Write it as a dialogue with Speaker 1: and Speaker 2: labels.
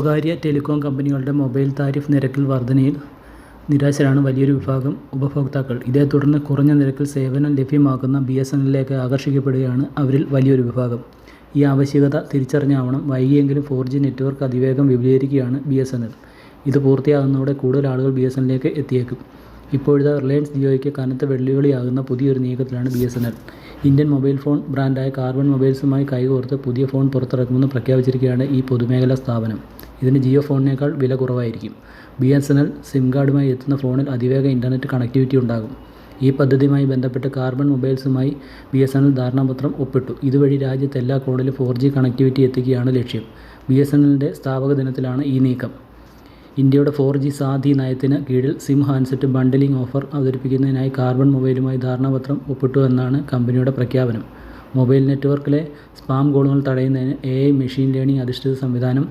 Speaker 1: സ്വകാര്യ ടെലികോം കമ്പനികളുടെ mobile tariff നിരക്കിൽ വർധനയിൽ നിരാശരാണ് വലിയൊരു വിഭാഗം ഉപഭോക്താക്കൾ. ഇതേ തുടർന്ന് കുറഞ്ഞ നിരക്കിൽ സേവനം ലഭ്യമാക്കുന്ന BSNLിലേക്ക് ആകർഷിക്കപ്പെടുകയാണ് അവരിൽ വലിയൊരു വിഭാഗം. ഈ ആവശ്യകത തിരിച്ചറിഞ്ഞാവണം വൈകിയെങ്കിലും 4G നെറ്റ്വർക്ക് അതിവേഗം വിപുലീകരിക്കുകയാണ് BSNL. ഇത് പൂർത്തിയാകുന്നതോടെ കൂടുതൽ ആളുകൾ BSNLിലേക്ക് എത്തിയേക്കും. ഇപ്പോഴിതാ റിലയൻസ് ജിയോയ്ക്ക് കനത്ത വെല്ലുവിളിയാകുന്ന പുതിയൊരു നീക്കത്തിലാണ് BSNL. ഇന്ത്യൻ മൊബൈൽ ഫോൺ ബ്രാൻഡായ കാർബൺ മൊബൈൽസുമായി കൈകോർത്ത് പുതിയ ഫോൺ പുറത്തിറക്കുമെന്ന് പ്രഖ്യാപിച്ചിരിക്കുകയാണ് ഈ പൊതുമേഖലാ സ്ഥാപനം. ഇതിന് ജിയോ ഫോണിനേക്കാൾ വില കുറവായിരിക്കും. BSNL സിം കാർഡുമായി എത്തുന്ന ഫോണിൽ അതിവേഗ ഇൻ്റർനെറ്റ് കണക്ടിവിറ്റി ഉണ്ടാകും. ഈ പദ്ധതിയുമായി ബന്ധപ്പെട്ട് കാർബൺ മൊബൈൽസുമായി BSNL ധാരണാപത്രം ഒപ്പിട്ടു. ഇതുവഴി രാജ്യത്തെ എല്ലാ കോണിലും 4G കണക്ടിവിറ്റി എത്തിക്കുകയാണ് ലക്ഷ്യം. BSNLിൻ്റെ സ്ഥാപക ദിനത്തിലാണ് ഈ നീക്കം. ഇന്ത്യയുടെ 4G സാധി നയത്തിന് കീഴിൽ സിം ഹാൻഡ്സെറ്റ് ബണ്ടിലിംഗ് ഓഫർ അവതരിപ്പിക്കുന്നതിനായി കാർബൺ മൊബൈലുമായി ധാരണാപത്രം ഒപ്പിട്ടു എന്നാണ് കമ്പനിയുടെ പ്രഖ്യാപനം. മൊബൈൽ നെറ്റ്വർക്കിലെ സ്പാം കോളുകൾ തടയുന്നതിന് AI മെഷീൻ ലേണിംഗ് അധിഷ്ഠിത സംവിധാനം